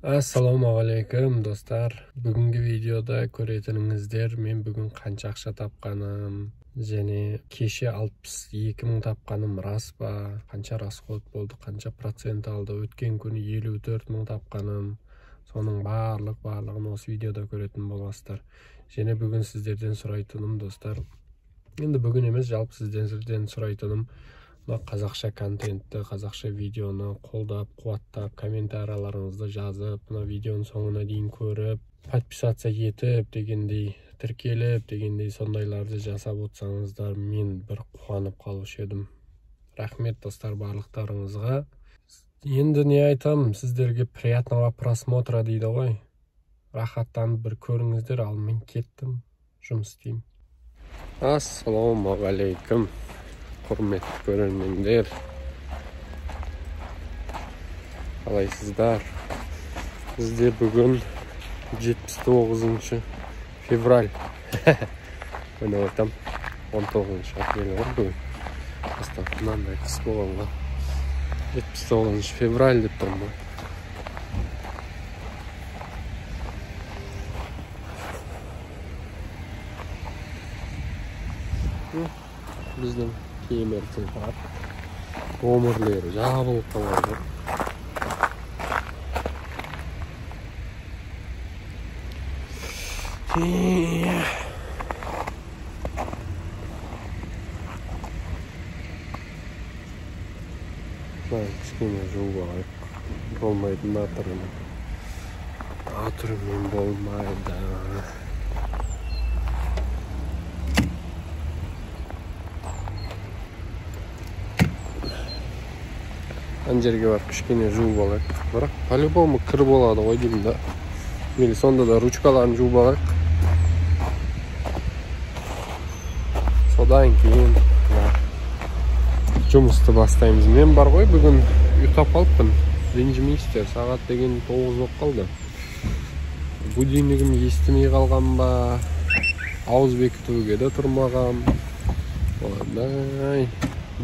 Assalomu alaykum do'stlar. Bugungi videoda ko'rayotganingizlar men bugun qancha ақша topganim, және kecha 62 ming topganim rostmi, qancha расход bo'ldi, qancha процент aldı, o'tgan kuni 54 ming topganim. Soning barlig'ini o'sha videoda ko'rayotgan bo'lasizlar. Және bugun sizlardan so'rayotganim do'stlar. Endi bugun emas, jalb sizlardan so'rayotganim қазақша контентті, қазақша видеоны қолдап, қуаттап, комментарияларыңызды жазып, мына видеоның соңына дейін көріп, подписация етіп дегендей, тіркеліп дегендей сондайларды жасап отырсаңыздар, мен бір қуанып қалушы едім. Рахмет достар барлықтарыңызға. Енді не айтам, сіздерге приятного просмотра дейді ғой. Рахаттанып бір көріңіздер, ал мен кеттім, жұмыс істеймін. Ассалаумағалейкум. Hürmetli görünmenler. Қалайсыздар? Bizde bugün 79 fevral. Ben ortam 19 aprel var bugün. Aslında da kısmı olan 79 fevral dep turman. Bizden kemerti var. Omurları jabılıp kaldı. Ben kichkina yo'l var. Bo'lmaydi motorini. Motorim bo'lmaydi. Anjerga var, kichkina yo'l bo'ladi. Biroq по-любому kir bo'ladi ғой deyman da. Meni sonda da ruchkalarni yuvib olak. Sodan keyin жұмысты бастаймыз. Men бар ғой, бүгін ұйықтап қалыппын. Ренжімейсіздер, сағат деген 9 болып қалды. Будильнигім естімей қалған ба, ауыз бекітуге де тұрмағам. Ой,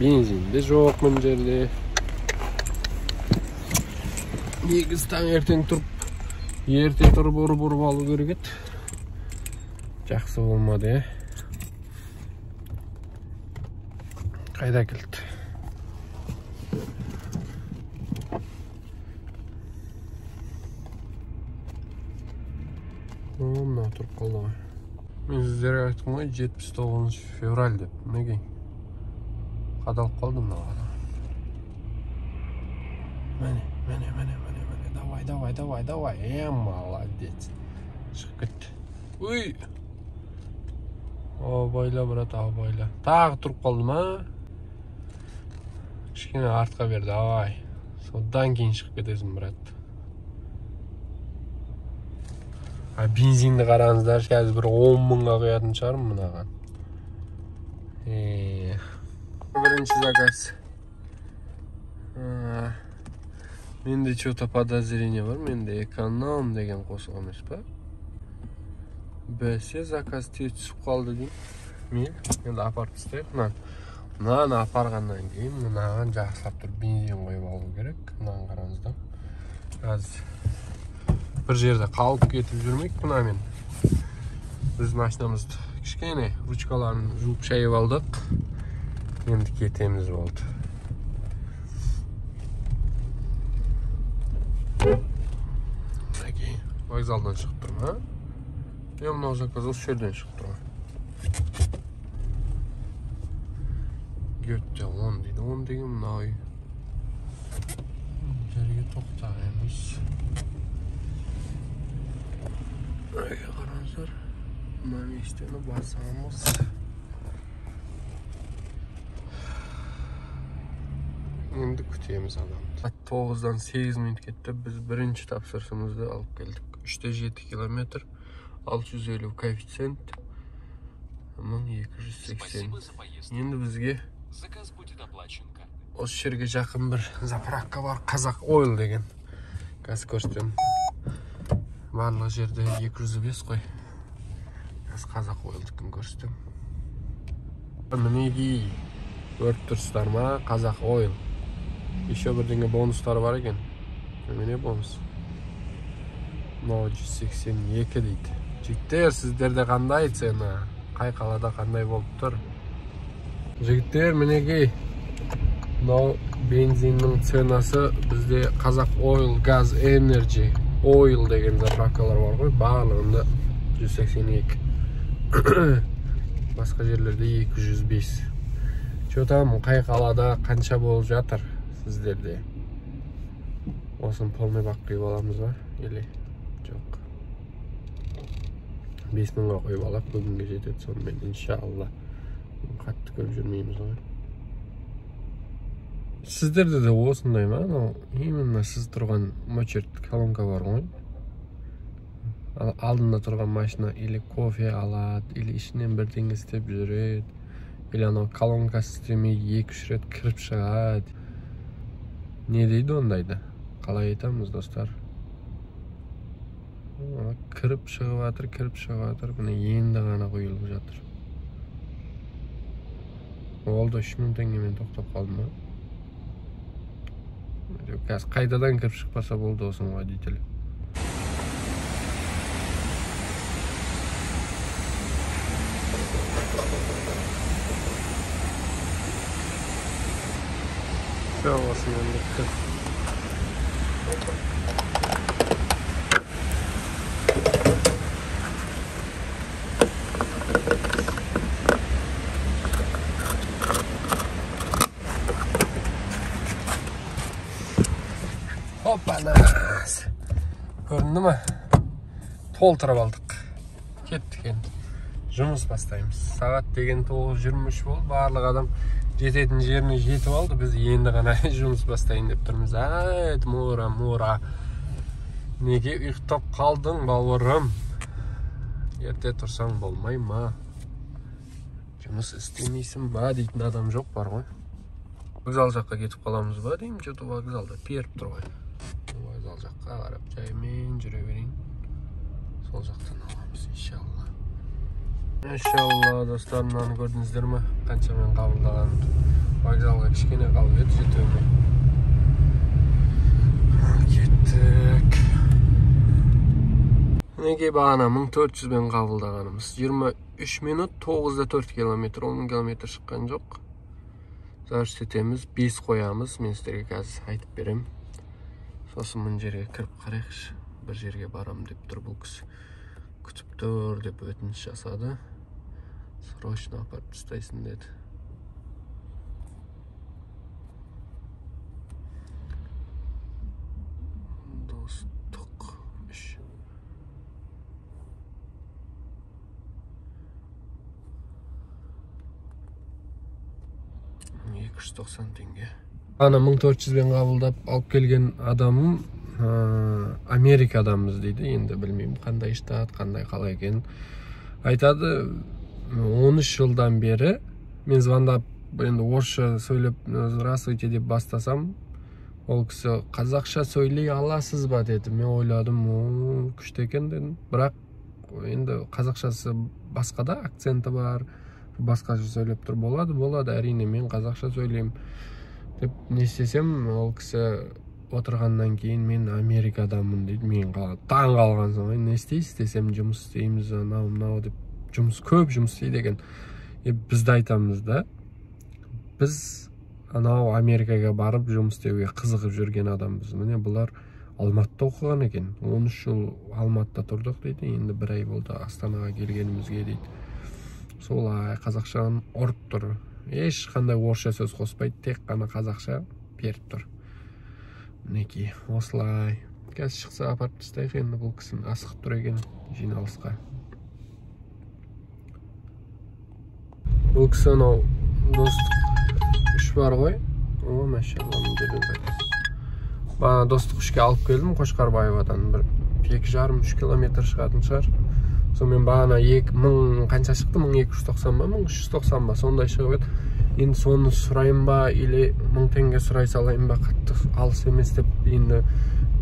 бензин де жоқ мына жерде. Негіз таң ертең тұрып, ерте тұрып ұрып алу керек еді. Жақсы болмады, Қайда келді? Мына тұрып қалды ғой. Мен сіздерге айттым ғой, 79 февраль деп. Неге? Қадалып қалды мына. Міне. Давай. Молодец. Шығып кетті. Уй! Абайла, брат, абайла. Тағы тұрып қалды ма? Кішкене артқа берді, давай. Содан кейін шығып кетесің, брат. Бензинді қараңыздар, қазір бір 10 мыңға құятын шығармын мынаған. Бірінші заказ. Менде что-то подозрение бар, менде эконом деген қосық емес па? Бәсе заказ тез түсіп қалды дейм. Мен енді апарып тастайық. Мынаны апарғаннан кейін мынаған жақсылап тұрып бензин қойып алу керек. Мынаны қараңыздар. Қазір бір жерде қалып кетіп жүрмек мынамен. Біз машинамызды кішкене ручкаларын жуып шайып алдық. Енді кетеміз болды. Вокзалдан шығып тұрмын, а? Мен мынау заказ осы жерден шығып тұрмын. Гетте 10 дейді. 10 деген мынау үй. Жерге тоқтаймыз. Қараңыздар. Мына местені басамыз. Енді күтеміз адамды. 9-дан 8 минут кетті. Біз бірінші тапсырысымызды алып келдік. 3-7 километр, 650 коэффициент, 1280. Енді бізге осы жерге жақын бір заправка бар, Қазақ Ойл деген. Қазір көрсетем. Барлық жерде 205 қой. Қазір Қазақ Ойлдікін көрсетем. Мінеги көріп тұрсыздар ма? Қазақ Ойл. Еще бірдеңе бонустар бар екен. Міне бонус. мынау 182 дейді. Жігіттер, сіздерде қандай цена? Қай қалада қандай болып тұр? Жігіттер, мінекей мынау бензиннің ценасы бізде Қазақ Oil Gas Energy Oil деген заправкалар бар ғой, барлығында 182. Басқа жерлерде 205. Чотам қай қалада қанша болып жатыр сіздерде? Осын полный бак қойып аламыз ба? Или жоқ? 5000-ға қойып алып, бүгінге жетеді сонымен, иншалла. Қатты көп жүрмейміз ғой. Сіздерде де осындай ма? Именно сіз тұрған мочерт колонка бар ғой. Алдында тұрған машина или кофе алады, или ішінен бірдеңе істеп жүреді, или анау колонка істемей 2-3 рет кіріп шығады. Не дейді ондайды? Қалай айтамыз, достар? Кіріп шығып жатыр, бұны енді ғана қойылып жатыр. Ол да 3000 теңгемен тоқтап қалды ма? Қазір қайдадан кіріп шықпаса болды осының водителі. Все, осымен бітті. Hoppanaz. Көрінді ма? Толтырып алдық. Кеттік енді. Жұмыс бастаймыз. Сағат деген 9:23 болды. Барлық адам жететін жеріне жетіп алды. Біз енді ғана жұмыс бастайын деп тұрмыз. Айт, Мура. Неге ұйықтап қалдың, балаларым? Ерте тұрсаң болмай ма? Жұмыс істемейсің ба дейтін адам жоқ бар ғой. Вокзал жаққа кетіп қаламыз ба деймін, что-то вокзалда періп тұр ғой. Вокзал жаққа қарап жаймен жүре берейін. Сол жақтан аламыз, иншалла. Иншалла, достар, мынаны көрдіңіздер ме? Қаншамен қабылдағанымды. Вокзалға кішкене қалып еді, жетеуіне. Кеттік. Неге бағана 1400-бен қабылдағанымыз. 23 минут 9-4 километр, 10 километр шыққан жоқ. Завыш етеміз, 5 қоямыз. Мен сіздерге қазір айтып берем. Сосын мұн жерге кіріп қарайықшы. Бір жерге барам деп тұр бұл кісі. Күтіп тұр деп өтініш жасады. Срочно апарып тастайсың деді. Достық 3. 290 теңге. Ана 1400-бен қабылдап алып келген адамым Америкадамыз дейді. Енді білмеймін қандай штат, қандай қала екенін. Айтады, 13 жылдан бері мен звондап, енді орысша сөйлеп, здравствуйте деп бастасам, ол кісі қазақша сөйлей аласыз ба деді. Мен ойладым, күшті екен дедім. Бірақ енді қазақшасы басқада, акценті бар, басқаша сөйлеп тұр. Болады, әрине мен қазақша сөйлеймін деп не істесем, ол кісі отырғаннан кейін мен Америкадамын дейді. Мен таң қалған соң, не істейсіз десем, жұмыс істейміз, анау деп көп жұмыс істейді екен. Бізді айтамыз да, біз анау Америкаға барып жұмыс істеуге қызығып жүрген адамбыз. Міне бұлар Алматыда оқыған екен. 13 жыл Алматыда тұрдық дейді. Енді 1 ай болды Астанаға келгенімізге дейді. Солай қазақшаны ұрып тұр. Ешқандай орысша сөз қоспайды, тек қана қазақша беріп тұр. Мінекей, осылай. Қазір шықса апарып тастайық, енді бұл кісінің асығып тұр екен жиналысқа. Бұл кісі анау достық 3 бар ғой. О, машалла, мен жерден қайтасыз. Бана достық 3-ке алып келдім, Қошқарбаевадан. 2,5-3 километр шығатын шығар. Сонымен бағана 1000 қанша шықты? 1290 ба, 1390 ба, сондай шығып еді. Енді соны сұрайын ба, или 1000 теңге сұрай салайын ба, қатты алыс емес деп, енді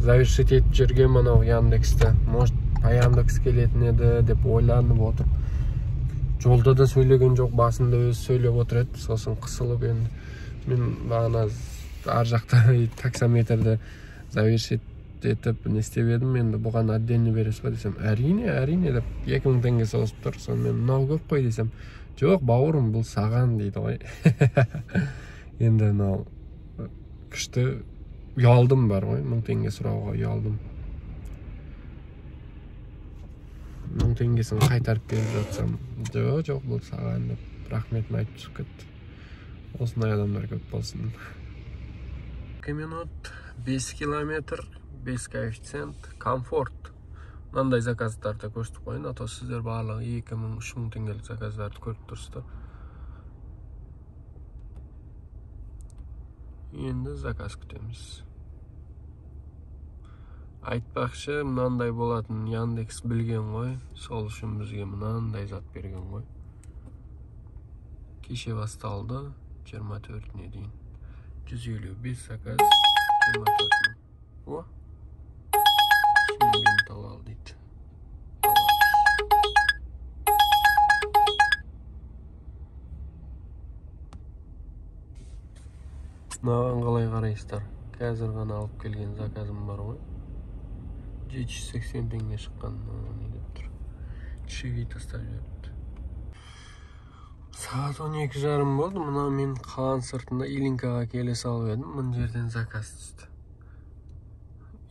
завершить етіп жүрген мынау Яндексті. Может, по Яндекс келетін еді деп ойланып отыр. Жолда да сөйлеген жоқ, басында өзі сөйлеп отыр еді, сосын қысылып енді. Мен бағана ар жақта таксометрді завершить етіп не істеп едім, енді бұған отдельно бересіз ба десем, әрине деп 2000 теңге соғысып тұр. Сонымен мынау көп қой десем, жоқ бауырым, бұл саған дейді ғой. Енді мынау күшті ұялдым бар ғой, 1000 теңге сұрауға ұялдым. 1000 теңгесін қайтарып беріп жатсам, жоқ бұл саған деп рахметін айтып шығып кетті. Осындай адамдар көп болсын. 2 минут, 5 километр, 5 коэффициент, комфорт. Мынандай заказдарды көрсетіп қойын, ато сіздер барлығы 2000-3000 теңгелік заказдарды көріп тұрсыздар. Енді заказ күтеміз. Айтпақшы, мынандай болатын Яндекс білген ғой, сол үшін бізге мынандай зат берген ғой. Кеше басталды, 24-не дейін. 155 заказ, 24-не. О, şimdi beni talal дейді. Маған қалай қарайсыздар? Қазір ғана алып келген заказым бар ғой. 780 теңге шыққан, не деп тұр. Чеги тастап жіберіпті. Сағат 12:30 болды. Мына мен қаланың сыртында Илинкаға келе салып едім. Мына жерден заказ түсті.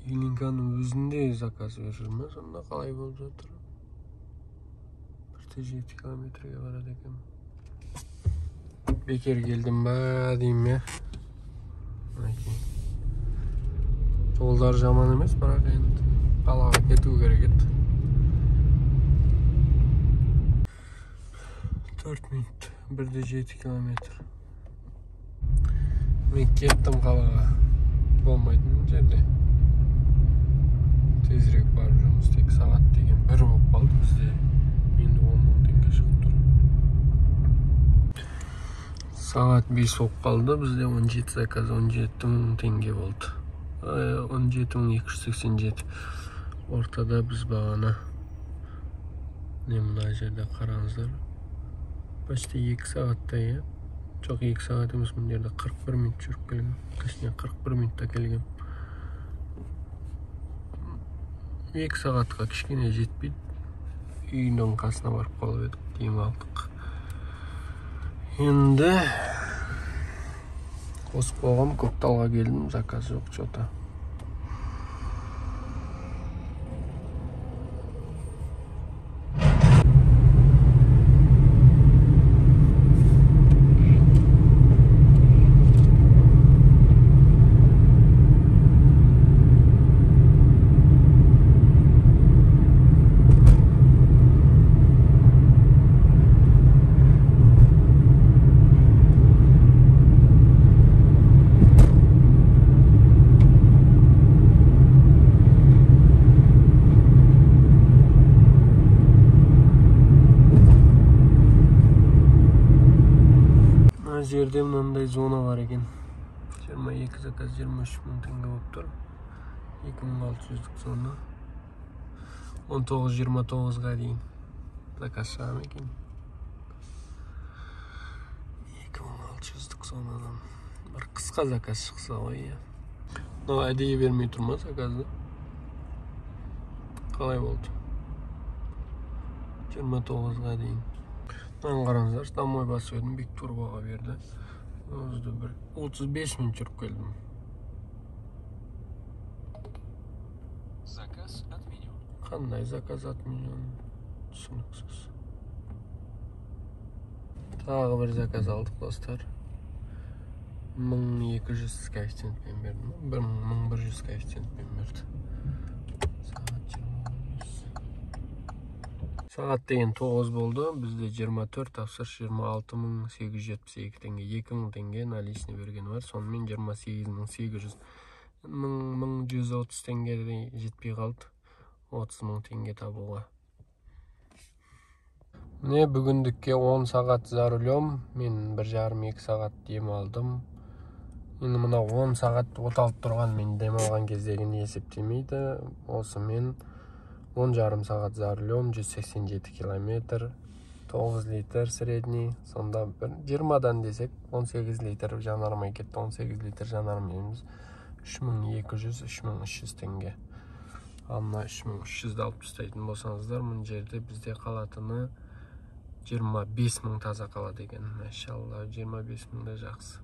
Илинканың өзінде заказ беріп ме? Сонда қалай болып жатыр? 1,7 километрге барады екен. Бекер келдім ба деймін я. Жолдар жаман емес, бірақ енді қалаға кету керек еді. 4 минут, 1,7 километр. Мен кеттім қалаға. Болмайтын жерде. Тезірек барып жұмыс істейік. Сағат деген 1 болып қалды бізде. Енді 10.000 теңге шығып тұр. Сағат 5 болып қалды. Бізде 17 заказ, 17.000 теңге болды. 17.287. Ортада біз бағана. Не мына жерде қараңыздар. Почти 2 сағаттай, я? Жоқ, 2 сағат емес, мына жерде 41 минут жүріп келгем. Точнее, 41 минутта келгем. 2 сағатқа кішкене жетпейді. Үйінің қасына барып қалып едік, киім алдық. Енді қосып қойғам, Көкталға келдім, заказ жоқ что-то. Жерде мынандай зона бар екен. 22 заказ 23.000 теңге болып тұр. 2600-дік зона. 19-29-ға дейін заказ шығам екен. 2600-дік зонадан бір қысқа заказ шықса ғой. Мынау әдейі бермей тұрма заказды. Қалай болды? 29-ға дейін. Мен қараңыздар, домой басып едім, бек турбоға берді. Өзді бір 35 минут жүріп келдім. Заказ отменен. Қандай заказ отменен? Түсініксіз. Тағы бір заказ алдық, достар. 1200 коэффициентпен бердім. 1100 коэффициентпен берді. Сағат деген 9 болды. Бізде 24, тапсырыс 26.872 теңге. 2000 теңге наличный берген бар. Сонымен 28.800. 1130 теңге жетпей қалды. 30.000 теңге табуға. Міне бүгіндікке 10 сағат за рулем. Мен 1,5-2 сағат дем алдым. Енді мына 10 сағат оталып тұрған мен дем алған кездегін есептемейді. Осы мен 10,5 сағат за рулем, 187 километр, 9 литр средний. Сонда 20-дан десек 18 литр жанармай кетті. 18 литр жанармайымыз 3200-3300 теңге. Ал мына 3300-ді алып тастайтын болсаңыздар, мына жерде бізде қалатыны 25 мың таза қалады екен. Машалла, 25 мың да жақсы.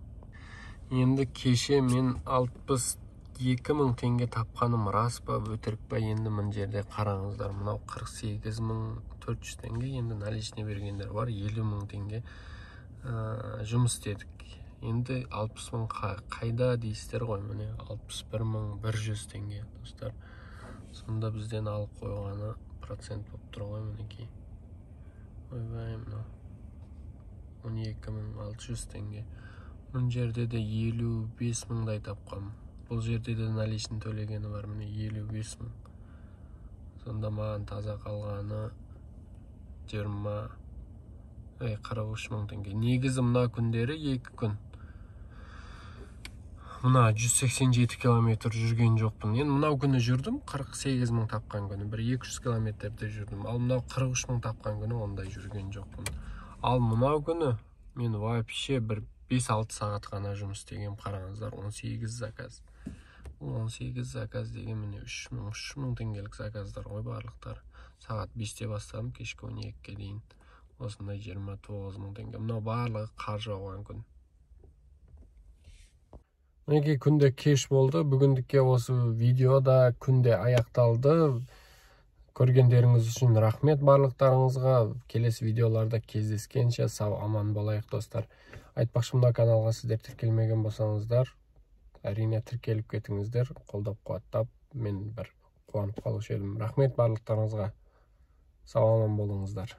Енді кеше мен 62 мың теңге тапқаным рас па, өтірік па? Енді мына жерде қараңыздар, мынау 48 мың 400 теңге. Енді наличный бергендер бар, 50 мың теңге жұмыс істедік. Енді 60 мың қайда дейсіздер ғой, міне 61 мың 100 теңге достар. Сонда бізден алып қойғаны процент болып тұр ғой, мінекей. Ойбай, мынау 12 мың 600 теңге. Бұл жерде де 55 мыңдай тапқам. Бұл жерде де наличный төлегені бар, міне 55 мың. Сонда маған таза қалғаны 43 мың теңге. Негізі мына күндері 2 күн. Мына 187 километр жүрген жоқпын. Енді мынау күні жүрдім, 48 мың тапқан күні. Бір 200 километрде жүрдім. Ал мынау 43 мың тапқан күні ондай жүрген жоқпын. Ал мынау күні мен вообще бір 5-6 сағат қана жұмыс істеген, қараңыздар, 18 заказ. 18 заказ деген міне 3 мың теңгелік заказдар ғой барлықтар. Сағат 5-те бастадым, кешкі 12-ке дейін. Осындай 29 мың теңге. Мынау барлығы қар жауған күн. Мінекей күнде кеш болды. Бүгіндікке осы видеода күнде аяқталды. Көргендеріңіз үшін рахмет барлықтарыңызға. Келесі видеоларда кездескенше сау аман болайық достар. Айтпақшы, мына каналға сіздер тіркелмеген болсаңыздар, әрине тіркеліп кетіңіздер, қолдап қуаттап, мен бір қуанып қалушы едім. Рахмет барлықтарыңызға. Сау аман болыңыздар.